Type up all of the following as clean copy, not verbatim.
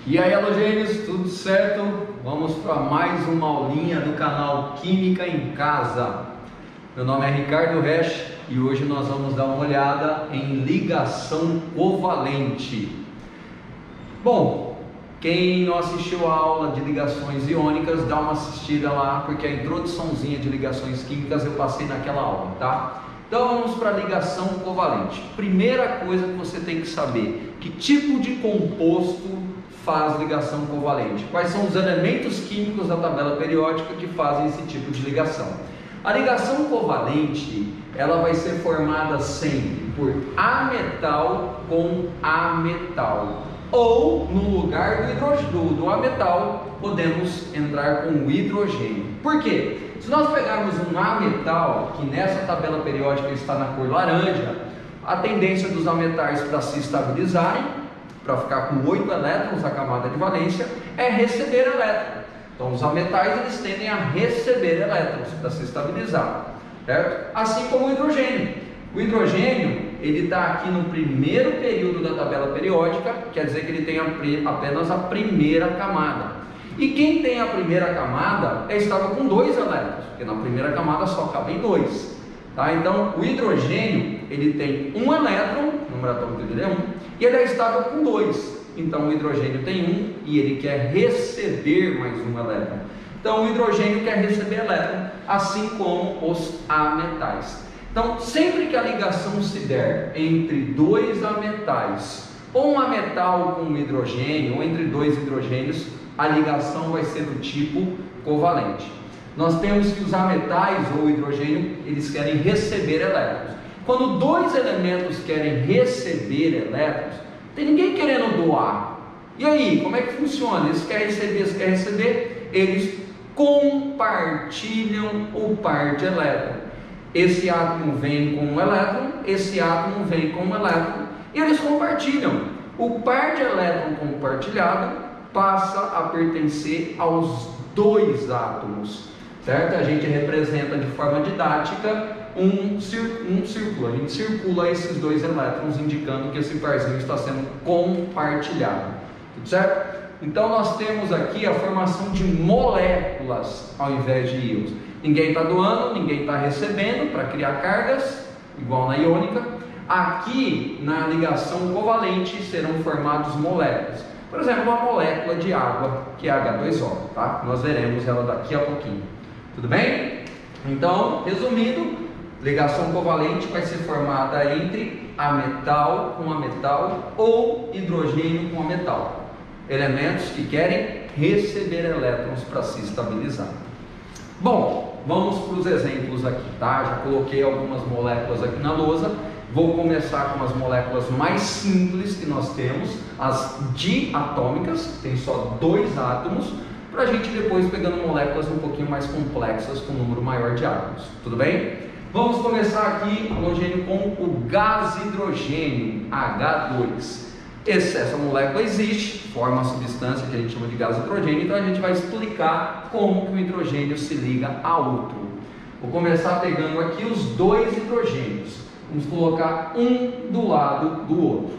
E aí, halogênios, tudo certo? Vamos para mais uma aulinha do canal Química em Casa. Meu nome é Ricardo Resch e hoje nós vamos dar uma olhada em ligação covalente. Bom, quem não assistiu a aula de ligações iônicas, dá uma assistida lá, porque a introduçãozinha de ligações químicas eu passei naquela aula, tá? Então vamos para a ligação covalente. Primeira coisa que você tem que saber, que tipo de composto faz ligação covalente? Quais são os elementos químicos da tabela periódica que fazem esse tipo de ligação? A ligação covalente, ela vai ser formada sempre por ametal com ametal, ou no lugar do ametal podemos entrar com o hidrogênio. Por quê? Se nós pegarmos um ametal, que nessa tabela periódica está na cor laranja, a tendência dos ametais para se estabilizarem, para ficar com 8 elétrons a camada de valência, é receber elétrons. Então os ametais eles tendem a receber elétrons para se estabilizar, certo? Assim como o hidrogênio. O hidrogênio ele está aqui no primeiro período da tabela periódica, quer dizer que ele tem apenas a primeira camada. E quem tem a primeira camada estava com 2 elétrons, porque na primeira camada só cabem 2. Tá? Então o hidrogênio ele tem 1 elétron, o número atômico dele é 1, e ele estava com 2. Então o hidrogênio tem 1 e ele quer receber mais 1 elétron. Então o hidrogênio quer receber elétron, assim como os ametais. Então sempre que a ligação se der entre 2 ametais, ou um ametal com um hidrogênio, ou entre 2 hidrogênios, a ligação vai ser do tipo covalente. Nós temos que os ametais ou hidrogênio, eles querem receber elétrons. Quando 2 elementos querem receber elétrons, tem ninguém querendo doar. E aí, como é que funciona? Eles querem receber, eles compartilham o par de elétron. Esse átomo vem com um elétron, esse átomo vem com um elétron, e eles compartilham. O par de elétron compartilhado passa a pertencer aos 2 átomos, certo? A gente representa de forma didática um círculo, a gente circula esses 2 elétrons, indicando que esse parzinho está sendo compartilhado, tudo certo? Então nós temos aqui a formação de moléculas ao invés de íons. Ninguém está doando, ninguém está recebendo para criar cargas, igual na iônica. Aqui na ligação covalente serão formados moléculas. Por exemplo, uma molécula de água, que é H2O, tá? Nós veremos ela daqui a pouquinho. Tudo bem? Então, resumindo, ligação covalente vai ser formada entre ametal com ametal ou hidrogênio com ametal. Elementos que querem receber elétrons para se estabilizar. Bom, vamos para os exemplos aqui, tá? Já coloquei algumas moléculas aqui na lousa. Vou começar com as moléculas mais simples que nós temos, as diatômicas, tem só 2 átomos, para a gente depois pegando moléculas um pouquinho mais complexas, com um número maior de átomos, tudo bem? Vamos começar aqui, halogênio, com o gás hidrogênio, H2. Essa molécula existe, forma a substância que a gente chama de gás hidrogênio, então a gente vai explicar como que o hidrogênio se liga a outro. Vou começar pegando aqui os 2 hidrogênios. Vamos colocar um do lado do outro.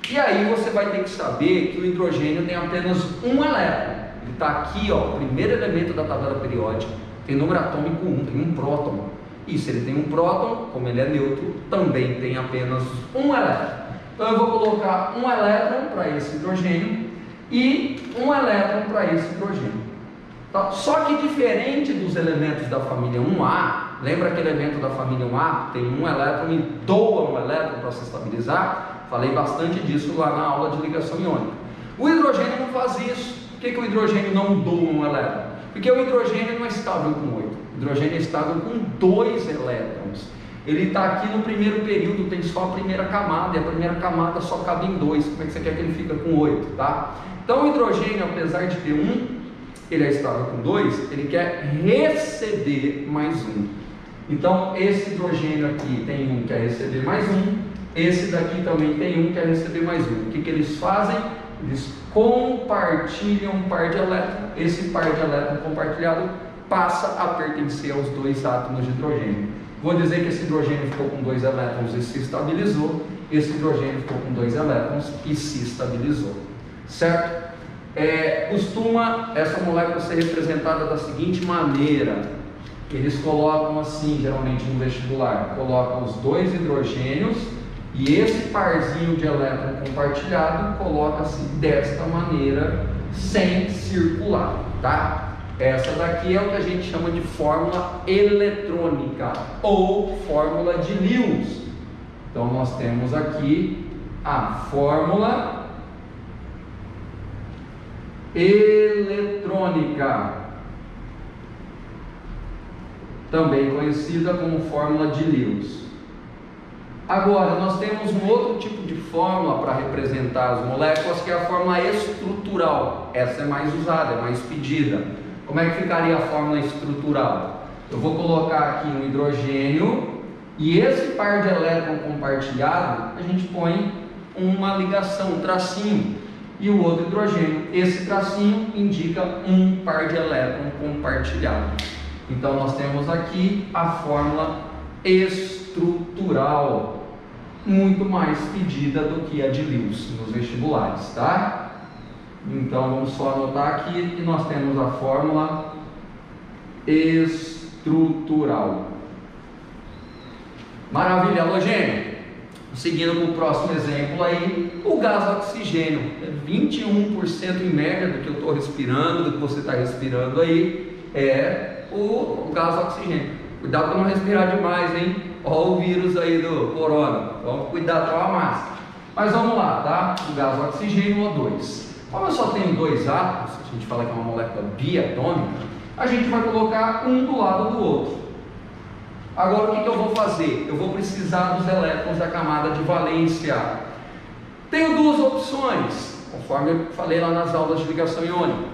E aí você vai ter que saber que o hidrogênio tem apenas 1 elétron. Ele está aqui, ó, o primeiro elemento da tabela periódica. Tem número atômico 1, tem um próton. E se ele tem um próton, como ele é neutro, também tem apenas 1 elétron. Então eu vou colocar 1 elétron para esse hidrogênio e 1 elétron para esse hidrogênio. Tá? Só que diferente dos elementos da família 1A, lembra que elemento da família 1A tem 1 elétron e doa 1 elétron para se estabilizar? Falei bastante disso lá na aula de ligação iônica. O hidrogênio não faz isso. Por que o hidrogênio não doa 1 elétron? Porque o hidrogênio não é estável com 8. O hidrogênio é estável com 2 elétrons. Ele está aqui no primeiro período, tem só a primeira camada, e a primeira camada só cabe em 2. Como é que você quer que ele fica com 8, tá? Então o hidrogênio, apesar de ter 1, ele é estável com 2, ele quer receber mais 1. Então esse hidrogênio aqui tem 1, quer receber mais 1. Esse daqui também tem 1, quer receber mais 1. O que eles fazem? Eles compartilham um par de elétrons. Esse par de elétron compartilhado passa a pertencer aos 2 átomos de hidrogênio. Vou dizer que esse hidrogênio ficou com 2 elétrons e se estabilizou. Esse hidrogênio ficou com 2 elétrons e se estabilizou. Certo? Costuma essa molécula ser representada da seguinte maneira: eles colocam assim, geralmente no vestibular, colocam os dois hidrogênios e esse parzinho de elétron compartilhado coloca-se desta maneira, sem circular, tá? Essa daqui é o que a gente chama de fórmula eletrônica ou fórmula de Lewis. Então nós temos aqui a fórmula eletrônica, também conhecida como fórmula de Lewis. Agora nós temos um outro tipo de fórmula para representar as moléculas, que é a fórmula estrutural. Essa é mais usada, é mais pedida. Como é que ficaria a fórmula estrutural? Eu vou colocar aqui um hidrogênio e esse par de elétron compartilhado, a gente põe uma ligação, um tracinho, e o outro hidrogênio. Esse tracinho indica um par de elétron compartilhado. Então nós temos aqui a fórmula estrutural, muito mais pedida do que a de Lewis nos vestibulares, tá? Então vamos só anotar aqui que nós temos a fórmula estrutural. Maravilha, halogênio. Seguindo para o próximo exemplo aí, o gás oxigênio. É 21% em média do que eu estou respirando, do que você está respirando aí, é o gás oxigênio. Cuidado para não respirar demais, hein? Olha o vírus aí do corona. Então, cuidado com a máscara. Mas vamos lá, tá? O gás oxigênio O2. Como eu só tenho dois átomos, a gente fala que é uma molécula biatômica, a gente vai colocar um do lado do outro. Agora o que eu vou fazer? Eu vou precisar dos elétrons da camada de valência. Tenho duas opções, conforme eu falei lá nas aulas de ligação iônica.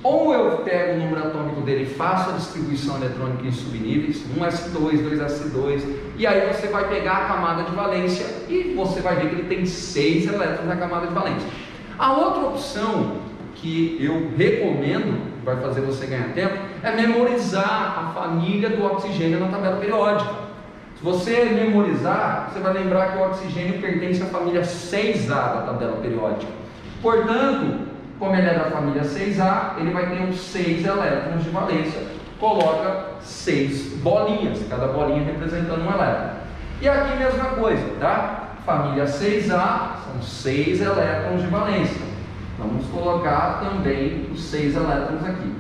Ou eu pego o número atômico dele e faço a distribuição eletrônica em subníveis, 1s2, 2s2, e aí você vai pegar a camada de valência e você vai ver que ele tem 6 elétrons na camada de valência. A outra opção que eu recomendo, vai fazer você ganhar tempo, é memorizar a família do oxigênio na tabela periódica. Se você memorizar, você vai lembrar que o oxigênio pertence à família 6A da tabela periódica. Portanto, como ele é da família 6A, ele vai ter uns 6 elétrons de valência. Coloca 6 bolinhas, cada bolinha representando um elétron. E aqui mesma coisa, tá? Família 6A são 6 elétrons de valência. Vamos colocar também os 6 elétrons aqui.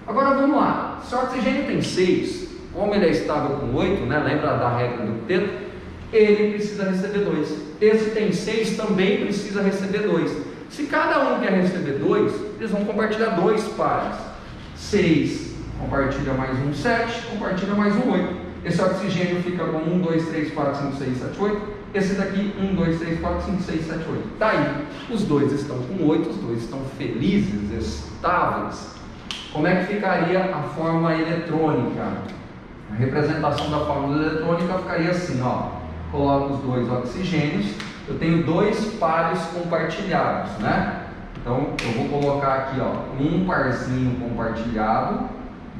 Agora vamos lá. Se o oxigênio tem 6, como ele é estável com 8, né? Lembra da regra do octeto? Ele precisa receber 2. Esse tem 6, também precisa receber 2. Se cada um quer receber 2, eles vão compartilhar 2 pares. 6 compartilha mais um 7, compartilha mais um 8. Esse oxigênio fica com 1, 2, 3, 4, 5, 6, 7, 8. Esse daqui, 1, 2, 3, 4, 5, 6, 7, 8. Tá aí. Os dois estão com 8, os dois estão felizes, estáveis. Como é que ficaria a forma eletrônica? A representação da fórmula eletrônica ficaria assim, ó. Coloco os dois oxigênios. Eu tenho 2 pares compartilhados, né? Então eu vou colocar aqui, ó, um parzinho compartilhado,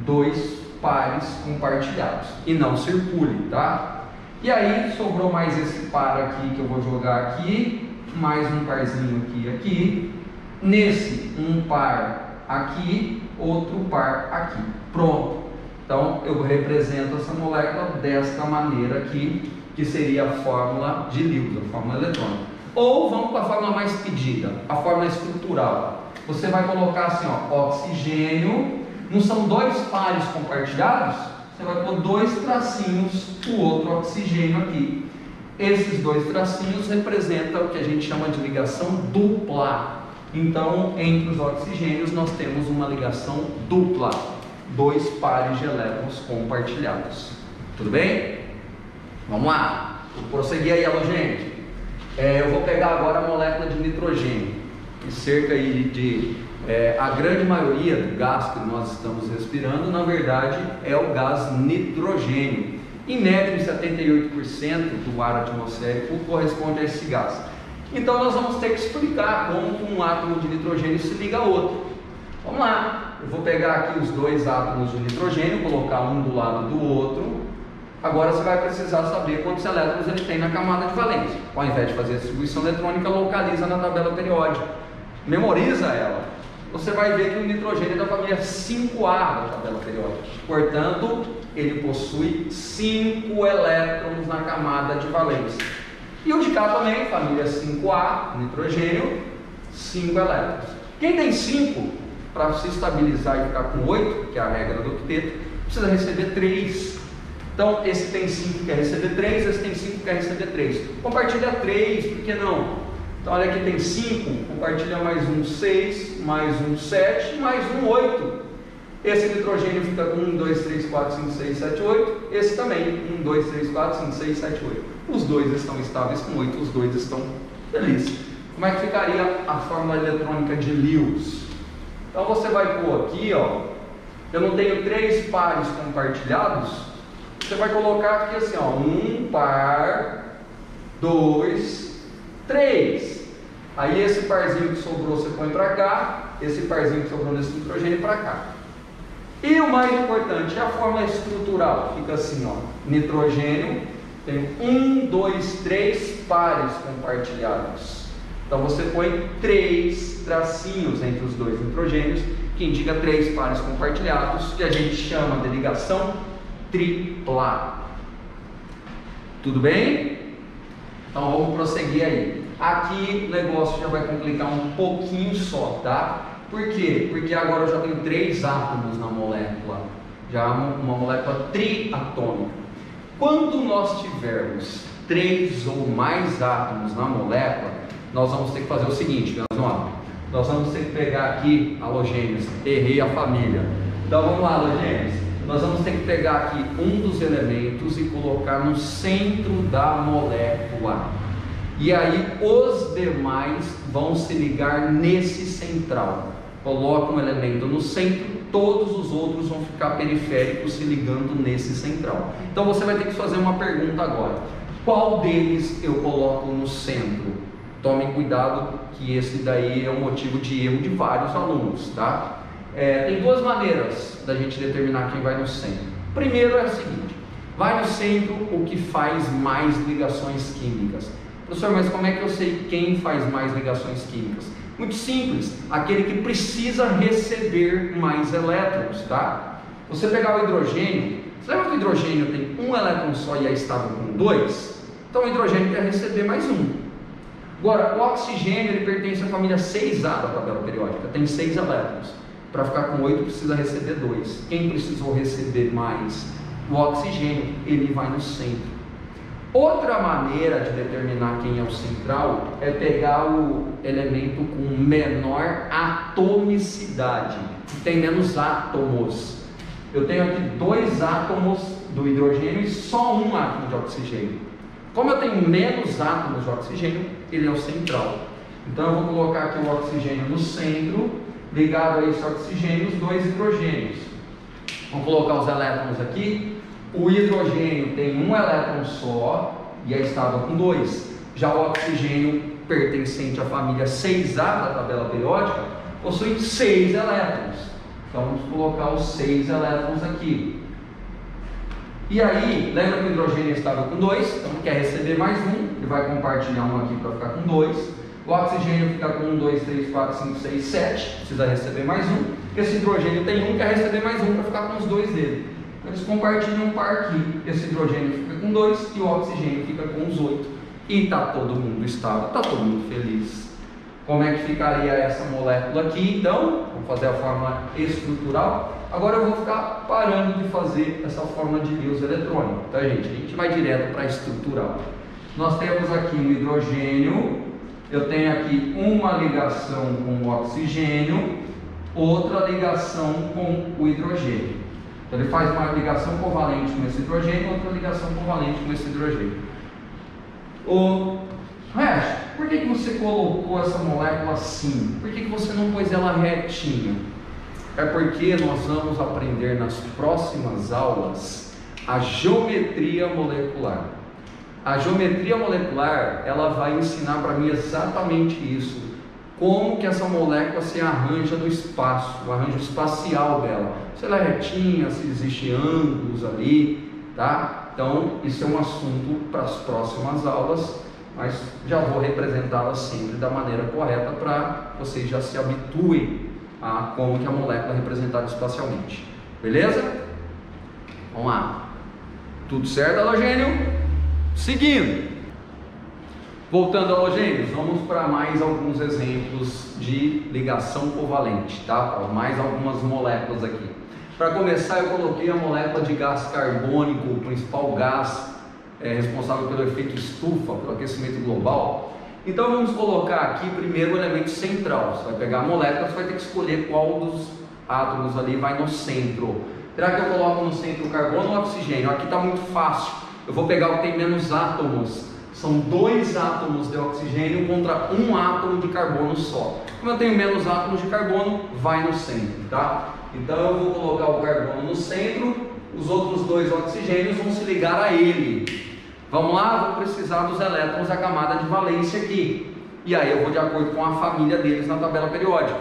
2 pares compartilhados. E não circule, tá? E aí sobrou mais esse par aqui que eu vou jogar aqui, mais um parzinho aqui. Nesse, um par aqui, outro par aqui. Pronto. Então eu represento essa molécula desta maneira aqui, que seria a fórmula de Lewis, a fórmula eletrônica. Ou vamos para a fórmula mais pedida, a fórmula estrutural. Você vai colocar assim, ó, oxigênio, não são 2 pares compartilhados? Você vai pôr 2 tracinhos, o outro oxigênio aqui. Esses 2 tracinhos representam o que a gente chama de ligação dupla. Então, entre os oxigênios, nós temos uma ligação dupla. 2 pares de elétrons compartilhados. Tudo bem? Vamos lá. Vou prosseguir aí, halogênio. Eu vou pegar agora a molécula de nitrogênio. E cerca aí a grande maioria do gás que nós estamos respirando, na verdade, é o gás nitrogênio. Em média, 78% do ar atmosférico corresponde a esse gás. Então, nós vamos ter que explicar como um átomo de nitrogênio se liga a outro. Vamos lá. Eu vou pegar aqui os 2 átomos de nitrogênio, colocar um do lado do outro. Agora você vai precisar saber quantos elétrons ele tem na camada de valência. Ao invés de fazer a distribuição eletrônica, localiza na tabela periódica. Memoriza ela. você vai ver que o nitrogênio é da família 5A da tabela periódica. Portanto, ele possui 5 elétrons na camada de valência. E o de cá também, família 5A, nitrogênio, 5 elétrons. Quem tem 5, para se estabilizar e ficar com 8, que é a regra do octeto, precisa receber 3. Então, esse tem 5 quer receber 3, esse tem 5 quer receber 3. Compartilha 3, por que não? Então, olha aqui, tem 5, compartilha mais um 6, mais um 7, mais um 8. Esse nitrogênio fica com 1, 2, 3, 4, 5, 6, 7, 8. Esse também, 1, 2, 3, 4, 5, 6, 7, 8. Os dois estão estáveis com 8, os dois estão felizes. Como é que ficaria a fórmula eletrônica de Lewis? Então, você vai pôr aqui, ó, eu não tenho 3 pares compartilhados, você vai colocar aqui assim, ó, 1 par, 2, 3. Aí esse parzinho que sobrou você põe para cá, esse parzinho que sobrou nesse nitrogênio para cá. E o mais importante, a fórmula estrutural, fica assim, ó, nitrogênio tem 1, 2, 3 pares compartilhados. Então você põe 3 tracinhos entre os dois nitrogênios, que indica 3 pares compartilhados, que a gente chama de ligação tripla. Tudo bem? Então vamos prosseguir aí. Aqui o negócio já vai complicar um pouquinho só, tá? Por quê? Porque agora eu já tenho 3 átomos na molécula, já uma molécula triatômica. Quando nós tivermos 3 ou mais átomos na molécula, nós vamos ter que fazer o seguinte, meus amigos. Nós vamos ter que pegar aqui halogênios, errei a família. Então vamos lá, halogênios. Nós vamos ter que pegar aqui um dos elementos e colocar no centro da molécula. E aí os demais vão se ligar nesse central. Coloca um elemento no centro, todos os outros vão ficar periféricos se ligando nesse central. Então você vai ter que fazer uma pergunta agora. Qual deles eu coloco no centro? Tomem cuidado que esse daí é um motivo de erro de vários alunos, tá? Tem 2 maneiras da gente determinar quem vai no centro. Primeiro é o seguinte, vai no centro o que faz mais ligações químicas. Professor, mas como é que eu sei quem faz mais ligações químicas? Muito simples, aquele que precisa receber mais elétrons, tá? Você pegar o hidrogênio, você lembra que o hidrogênio tem um elétron só e aí estava com 2? Então o hidrogênio quer receber mais um. Agora, o oxigênio ele pertence à família 6A da tabela periódica, tem 6 elétrons. Para ficar com 8 precisa receber 2. Quem precisou receber mais? O oxigênio, ele vai no centro. Outra maneira de determinar quem é o central é pegar o elemento com menor atomicidade, que tem menos átomos. Eu tenho aqui 2 átomos do hidrogênio e só 1 átomo de oxigênio. Como eu tenho menos átomos de oxigênio, ele é o central. Então eu vou colocar aqui o oxigênio no centro, ligado a esse oxigênio, os 2 hidrogênios. Vamos colocar os elétrons aqui. O hidrogênio tem 1 elétron só e aí estava com 2. Já o oxigênio, pertencente à família 6A da tabela periódica, possui 6 elétrons. Então vamos colocar os 6 elétrons aqui. E aí, lembra que o hidrogênio estava com 2, então quer receber mais um, ele vai compartilhar um aqui para ficar com 2. O oxigênio fica com 1, 2, 3, 4, 5, 6, 7, precisa receber mais um. Esse hidrogênio tem 1, quer receber mais um para ficar com os 2 dele. Então eles compartilham um par aqui, esse hidrogênio fica com 2 e o oxigênio fica com os 8. E está todo mundo estável, está todo mundo feliz. Como é que ficaria essa molécula aqui? Então, vamos fazer a fórmula estrutural. Agora eu vou ficar parando de fazer essa fórmula de Lewis eletrônico, tá, gente? A gente vai direto para a estrutural. Nós temos aqui o hidrogênio, eu tenho aqui uma ligação com o oxigênio, outra ligação com o hidrogênio. Então ele faz uma ligação covalente com esse hidrogênio, outra ligação covalente com esse hidrogênio. Por que você colocou essa molécula assim? Por que você não pôs ela retinha? É porque nós vamos aprender nas próximas aulas a geometria molecular. A geometria molecular, ela vai ensinar para mim exatamente isso. Como que essa molécula se arranja no espaço, o arranjo espacial dela. Se ela é retinha, se existem ângulos ali, tá? Então, isso é um assunto para as próximas aulas, mas já vou representá-la sempre da maneira correta para vocês já se habituem como que a molécula é representada espacialmente. Beleza? Vamos lá. Tudo certo, halogênio? Seguindo. Voltando a halogênios, vamos para mais alguns exemplos de ligação covalente, tá? Mais algumas moléculas aqui. Para começar, eu coloquei a molécula de gás carbônico, o principal gás responsável pelo efeito estufa, pelo aquecimento global. Então vamos colocar aqui primeiro o elemento central. Você vai pegar a molécula, você vai ter que escolher qual dos átomos ali vai no centro. Será que eu coloco no centro o carbono ou o oxigênio? Aqui está muito fácil. Eu vou pegar o que tem menos átomos. São 2 átomos de oxigênio contra 1 átomo de carbono só. Como eu tenho menos átomos de carbono, vai no centro, tá? Então eu vou colocar o carbono no centro, os outros 2 oxigênios vão se ligar a ele. Vamos lá, vou precisar dos elétrons da camada de valência aqui. E aí eu vou de acordo com a família deles na tabela periódica.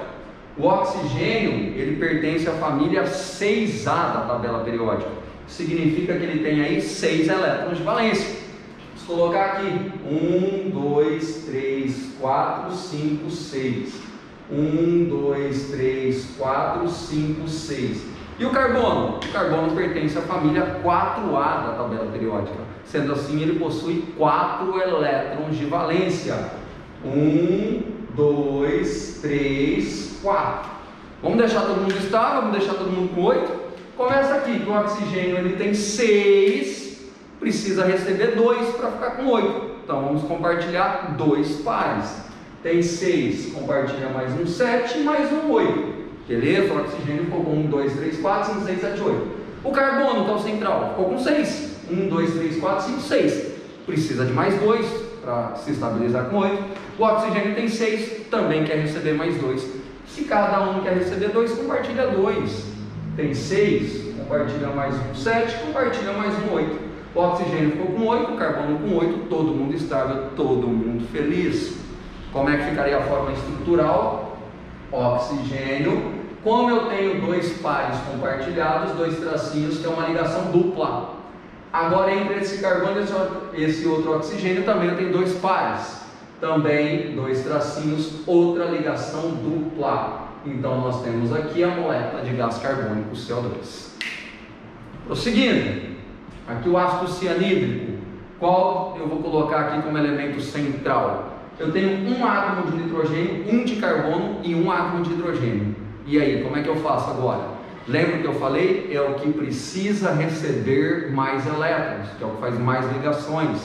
O oxigênio, ele pertence à família 6A da tabela periódica. Significa que ele tem aí 6 elétrons de valência. Vamos colocar aqui 1, 2, 3, 4, 5, 6. 1, 2, 3, 4, 5, 6. E o carbono? O carbono pertence à família 4A da tabela periódica. Sendo assim, ele possui 4 elétrons de valência. 1, 2, 3, 4. Vamos deixar todo mundo estável, vamos deixar todo mundo com 8. Começa aqui que o oxigênio ele tem 6. Precisa receber 2 para ficar com 8. Então vamos compartilhar 2 pares. Tem 6, compartilha mais um 7, mais um 8. Beleza? O oxigênio ficou com 1, 2, 3, 4, 5, 6, 7, 8. O carbono, que é o central, ficou com 6. 1, 2, 3, 4, 5, 6. Precisa de mais 2 para se estabilizar com 8. O oxigênio tem 6, também quer receber mais 2. Se cada um quer receber 2, compartilha 2. Tem 6, compartilha mais um 7, compartilha mais um 8. O oxigênio ficou com 8, o carbono com 8, todo mundo estável, todo mundo feliz. Como é que ficaria a forma estrutural? Oxigênio. Como eu tenho 2 pares compartilhados, 2 tracinhos, que é uma ligação dupla. Agora entre esse carbono e esse outro oxigênio também eu tenho 2 pares. Também 2 tracinhos, outra ligação dupla. Então nós temos aqui a molécula de gás carbônico CO2. Prosseguindo. Aqui o ácido cianídrico, qual eu vou colocar aqui como elemento central? Eu tenho um átomo de nitrogênio, um de carbono e um átomo de hidrogênio. E aí, como é que eu faço agora? Lembra que eu falei? É o que precisa receber mais elétrons, que é o que faz mais ligações.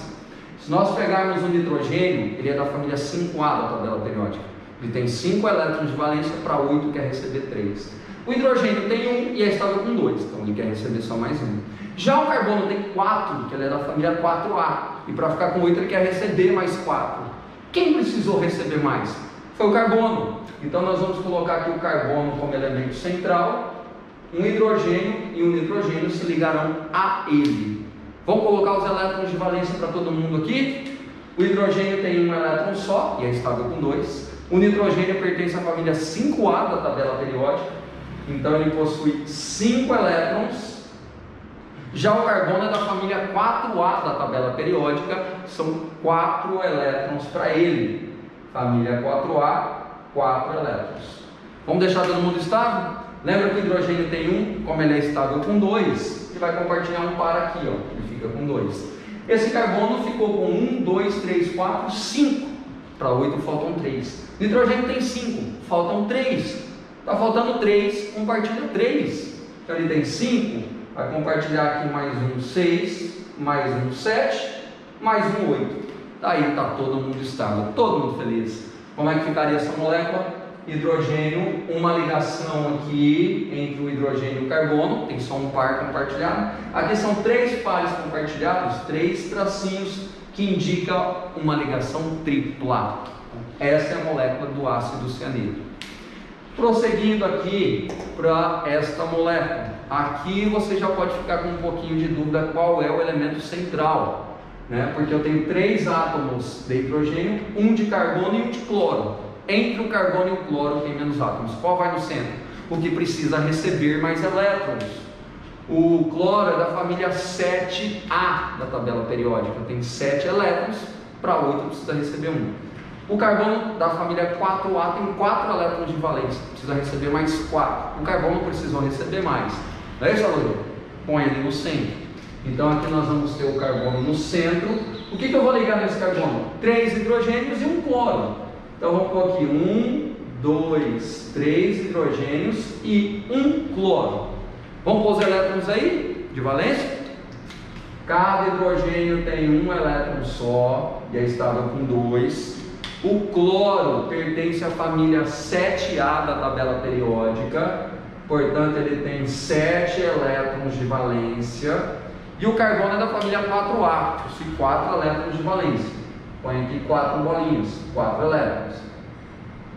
Se nós pegarmos o nitrogênio, ele é da família 5A da tabela periódica. Ele tem 5 elétrons de valência para 8, quer receber 3. O hidrogênio tem 1 e é estável com 2, então ele quer receber só mais 1. Já o carbono tem 4, que ele é da família 4A, e para ficar com 8 ele quer receber mais 4. Quem precisou receber mais? Foi o carbono. Então nós vamos colocar aqui o carbono como elemento central, um hidrogênio e um nitrogênio se ligarão a ele. Vamos colocar os elétrons de valência para todo mundo aqui. O hidrogênio tem um elétron só, e é estável com 2. O nitrogênio pertence à família 5A da tabela periódica, então ele possui 5 elétrons. Já o carbono é da família 4A da tabela periódica, são 4 elétrons para ele. Família 4A, 4 elétrons. Vamos deixar todo mundo estável? Lembra que o hidrogênio tem 1, como ele é estável com 2, ele vai compartilhar um par aqui, ó, ele fica com 2. Esse carbono ficou com 1, 2, 3, 4, 5. Para 8 faltam 3. O nitrogênio tem 5, faltam 3. Está faltando 3, compartilha 3. Então ele tem 5. Vai compartilhar aqui mais um 6, mais um 7, mais um 8. Daí está todo mundo estável, todo mundo feliz. Como é que ficaria essa molécula? Hidrogênio, uma ligação aqui entre o hidrogênio e o carbono, tem só um par compartilhado. Aqui são 3 pares compartilhados, 3 tracinhos, que indica uma ligação tripla. Essa é a molécula do ácido cianídrico. Prosseguindo aqui para esta molécula, aqui você já pode ficar com um pouquinho de dúvida qual é o elemento central, né? Porque eu tenho 3 átomos de hidrogênio, um de carbono e um de cloro. Entre o carbono e o cloro tem menos átomos. Qual vai no centro? O que precisa receber mais elétrons. O cloro é da família 7A da tabela periódica, tem 7 elétrons, para 8 precisa receber 1. O carbono da família 4A tem 4 elétrons de valência, precisa receber mais 4. O carbono precisou receber mais. Não é isso, aluno? Põe ali no centro. Então aqui nós vamos ter o carbono no centro. O que eu vou ligar nesse carbono? 3 hidrogênios e um cloro. Então vamos pôr aqui 1, 2, 3 hidrogênios e um cloro. Vamos pôr os elétrons aí de valência? Cada hidrogênio tem um elétron só e é estável com 2. O cloro pertence à família 7A da tabela periódica, portanto ele tem 7 elétrons de valência. E o carbono é da família 4A, possui 4 elétrons de valência. Põe aqui 4 bolinhas, 4 elétrons.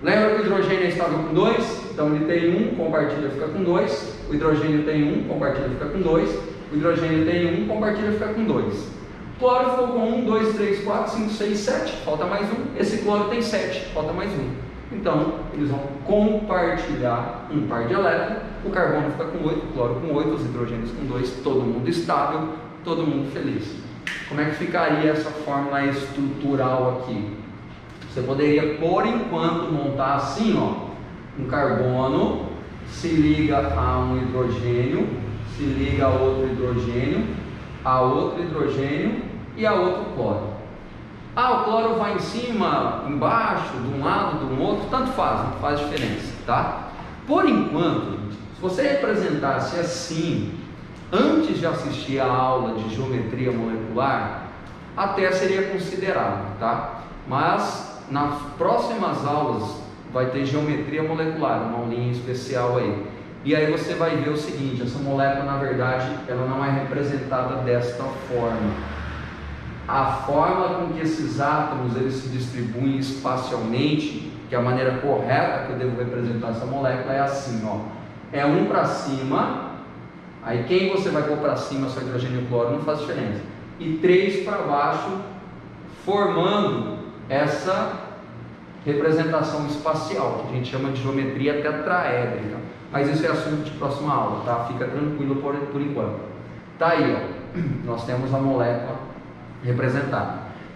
Lembra que o hidrogênio é estável com 2? Então ele tem 1, compartilha, fica com 2. O hidrogênio tem 1, compartilha, fica com 2. O hidrogênio tem 1, compartilha, fica com 2. Cloro ficou com 1, 2, 3, 4, 5, 6, 7, falta mais 1. Esse cloro tem 7, falta mais 1. Então, eles vão compartilhar um par de elétrons. O carbono fica com 8, o cloro com 8, os hidrogênios com 2, todo mundo estável, todo mundo feliz. Como é que ficaria essa fórmula estrutural aqui? Você poderia, por enquanto, montar assim, ó. Um carbono se liga a um hidrogênio, se liga a outro hidrogênio, a outro hidrogênio e a outro cloro. O cloro vai em cima, embaixo, de um lado, de um outro, tanto faz diferença, tá? Por enquanto, se você representasse assim, antes de assistir a aula de geometria molecular, até seria considerável, tá? Mas nas próximas aulas vai ter geometria molecular, uma aulinha especial aí. E aí você vai ver o seguinte, essa molécula na verdade ela não é representada desta forma. A forma com que esses átomos eles se distribuem espacialmente, que é a maneira correta que eu devo representar essa molécula é assim, ó. É um para cima, aí quem você vai pôr para cima, só hidrogênio e cloro, não faz diferença. E 3 para baixo, formando essa representação espacial, que a gente chama de geometria tetraédrica. Mas isso é assunto de próxima aula, tá? Fica tranquilo por enquanto. Tá aí, ó. Nós temos a molécula representada.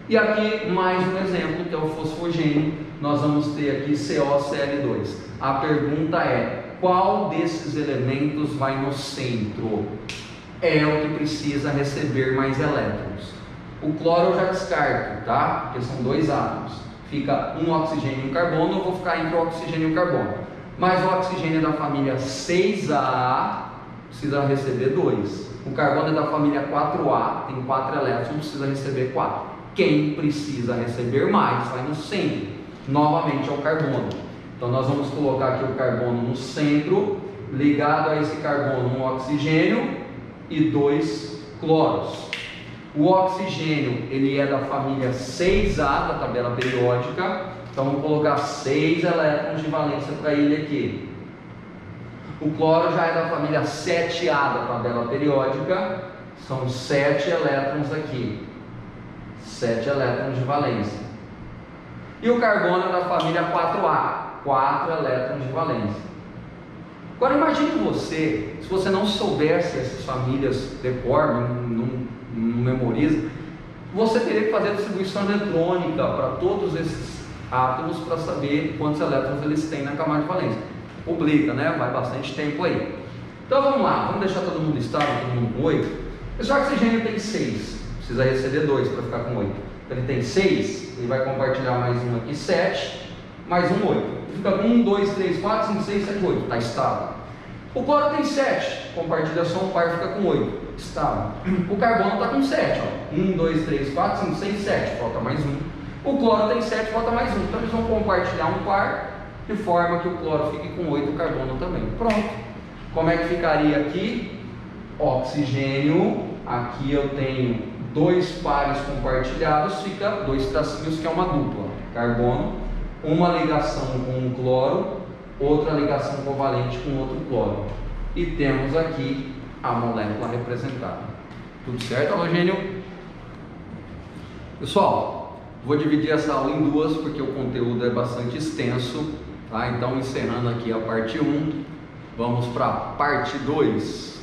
E aqui mais um exemplo, que é o fosfogênio. Nós vamos ter aqui COCl2. A pergunta é: qual desses elementos vai no centro? É o que precisa receber mais elétrons. O cloro eu já descarto, tá? Porque são 2 átomos. Fica um oxigênio e um carbono, eu vou ficar entre o oxigênio e o carbono. Mas o oxigênio é da família 6A, precisa receber 2. O carbono é da família 4A, tem 4 elétrons, precisa receber 4. Quem precisa receber mais vai no centro. Novamente é o carbono. Então nós vamos colocar aqui o carbono no centro, ligado a esse carbono um oxigênio e 2 cloros. O oxigênio ele é da família 6A da tabela periódica. Então vamos colocar 6 elétrons de valência para ele aqui. O cloro já é da família 7A da tabela periódica. São 7 elétrons aqui. 7 elétrons de valência. E o carbono é da família 4A. 4 elétrons de valência. Agora imagine você, se você não soubesse essas famílias de cor, não memoriza, você teria que fazer a distribuição eletrônica para todos esses átomos para saber quantos elétrons eles têm na camada de valência. Publica, né? Vai bastante tempo aí. Então vamos lá, vamos deixar todo mundo estável, todo mundo com 8. Esse oxigênio tem 6, precisa receber 2 para ficar com 8. Então ele tem 6, ele vai compartilhar mais um aqui, 7, mais um 8. Fica com 1, 2, 3, 4, 5, 6, 7, 8, está estável. O cloro tem 7, compartilha só um par, fica com 8, estável. O carbono está com 7, ó. 1, 2, 3, 4, 5, 6, 7, falta mais um. O cloro tem 7, falta mais um. Então eles vão compartilhar um par, de forma que o cloro fique com 8, o carbono também. Pronto. Como é que ficaria aqui? Oxigênio, aqui eu tenho 2 pares compartilhados, fica 2 tracinhos, que é uma dupla. Carbono, uma ligação com um cloro, outra ligação covalente com outro cloro. E temos aqui a molécula representada. Tudo certo, halogênio? Pessoal, vou dividir essa aula em duas, porque o conteúdo é bastante extenso, tá? Então, encerrando aqui a parte 1, vamos para a parte 2.